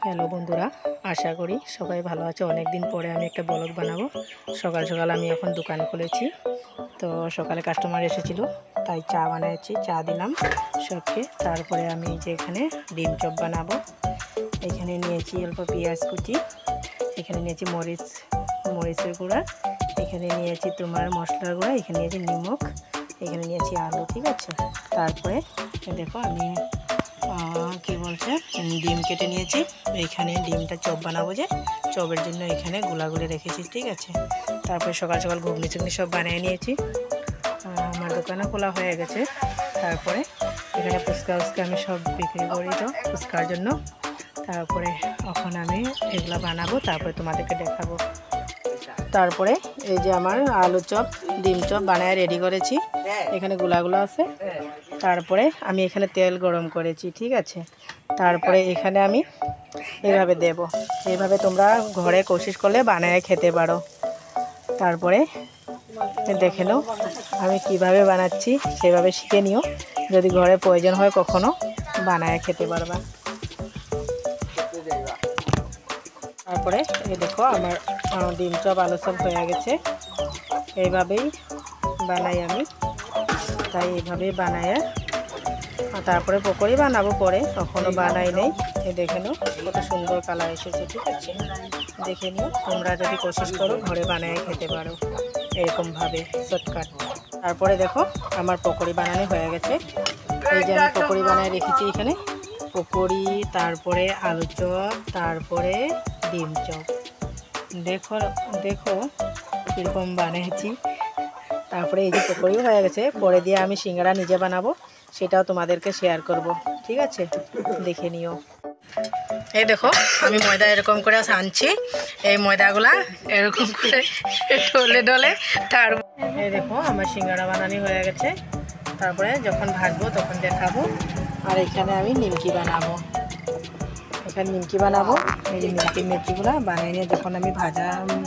Hello বন্ধুরা, আশা করি সবাই ভালো আছে। অনেক দিন পরে আমি একটা ব্লগ বানাবো। সকাল সকাল আমি এখন দোকান খুলেছি, তো সকালে কাস্টমার এসেছিলো, তাই চা বানিয়েছি, চা দিলাম সবকে। তারপরে আমি যে এখানে ডিম চপ বানাবো, এখানে নিয়েছি অল্প পেঁয়াজ কুচি, এখানে নিয়েছি মরিচের গুঁড়া, এখানে নিয়েছি তোমার মশলার গুঁড়া, এখানে নিয়েছি নিমখ, এখানে নিয়েছি আলু। ঠিক আছে, তারপরে দেখো আমি কি বলছে ডিম কেটে নিয়েছি। এইখানে ডিমটা চপ বানাবো, যে চপের জন্য এখানে গুলাগুলি রেখেছি। ঠিক আছে, তারপরে সকাল সকাল ঘুগনি চুগনি সব বানিয়ে নিয়েছি। আমার দোকানে খোলা হয়ে গেছে। তারপরে এখানে ফুচকা আমি সব বিক্রি করি, তো ফুচকার জন্য। তারপরে এখন আমি এগুলো বানাবো, তারপরে তোমাদেরকে দেখাবো। তারপরে এই যে আমার আলু চপ ডিম চপ বানায় রেডি করেছি, এখানে গুলাগুলো আছে। তারপরে আমি এখানে তেল গরম করেছি। ঠিক আছে, তারপরে এখানে আমি এইভাবে দেব, এইভাবে তোমরা ঘরে কোশিশ করলে বানায় খেতে পারো। তারপরে দেখে নাও আমি কিভাবে বানাচ্ছি, সেভাবে শিখে নিও, যদি ঘরে প্রয়োজন হয় কখনো বানায় খেতে পারবা। তারপরে এই দেখো আমার ডিম চপ আলু চপ হয়ে গেছে। এইভাবেই বানাই আমি, তাই এইভাবেই বানায়। তারপরে পকোড়ি বানাবো পরে, কখনো বানাই নেই। দেখে নিও কত সুন্দর কালার এসেছে। ঠিক আছে, দেখে নিও, তোমরা যদি কোশিশ করো ঘরে বানায় খেতে পারো এরকমভাবে শর্টকাট। তারপরে দেখো আমার পকোড়ি বানানো হয়ে গেছে। এই যে আমি পকোড়ি বানিয়ে রেখেছি এখানে, পকোড়ি, তারপরে আলু চপ, তারপরে ডিম চপ। দেখো দেখো কীরকম বানিয়েছি। তারপরে এই যে পকোড়িও হয়ে গেছে, পরে দিয়ে আমি সিঙ্গারা নিজে বানাবো, সেটাও তোমাদেরকে শেয়ার করব। ঠিক আছে, দেখে নিও। এই দেখো আমি ময়দা এরকম করে আনছি, এই ময়দাগুলা এরকম করে ডলে ডলে। তার এই দেখো আমার সিঙ্গারা বানানো হয়ে গেছে। তারপরে যখন ভাজবো তখন দেখাবো। আর এখানে আমি নিমকি বানাবো, এখানে নিমকি বানাবো। এই যে মিষ্টিগুলো বানিয়ে নিয়ে যখন আমি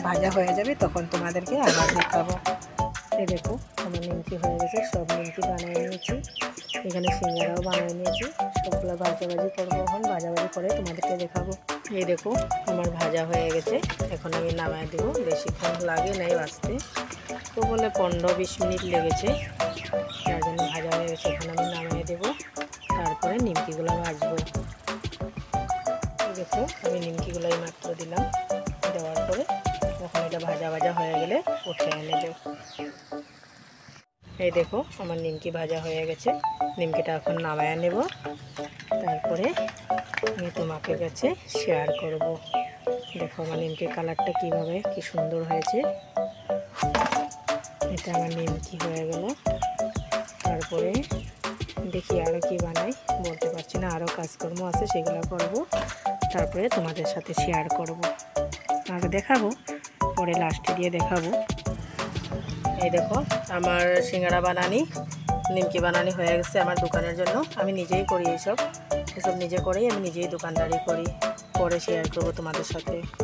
ভাজা হয়ে যাবে তখন তোমাদেরকে আবার দেখাবো। এই দেখো আমার নিমকি হয়ে গেছে, সব নিমকি বানিয়ে নিয়েছি। এখানে সিঙ্গারাও বানিয়ে নিয়েছি, সবগুলো ভাজাভাজি করবো। এখন ভাজাভাজি করে তোমাদেরকে দেখাবো। এই দেখো আমার ভাজা হয়ে গেছে, এখন আমি নামায় দেবো। বেশিক্ষণ লাগে নাই ভাজতে, তো বলে 15-20 মিনিট লেগেছে, তার জন্য ভাজা হয়ে গেছে। এখন আমি নামিয়ে দেবো, তারপরে নিমকিগুলো ভাজবো। দেখো আমি নিমকিগুলোই মাত্র দিলাম, দেওয়ার পরে এখন এটা ভাজা ভাজা হয়ে গেলে উঠিয়ে নেব। এই দেখো আমার নিমকি ভাজা হয়ে গেছে, নিমকিটা এখন নামায় নেব। তারপরে আমি তোমাকে কাছে শেয়ার করব। দেখো আমার নিমকির কালারটা কীভাবে কি সুন্দর হয়েছে। এটা আমার নিমকি হয়ে গেল। তারপরে দেখি আরও কি বানাই, বলতে পারছি না, আরও কাজকর্ম আছে, সেগুলো করব। তারপরে তোমাদের সাথে শেয়ার করব, আগে দেখাবো, পরে লাস্টে দিয়ে দেখাবো। এই দেখো আমার সিঙ্গারা বানানি নিমকি বানানি হয়ে গেছে আমার দোকানের জন্য। আমি নিজেই করি এসব নিজে করেই, আমি নিজেই দোকানদারি করি। পরে শেয়ার করব তোমাদের সাথে।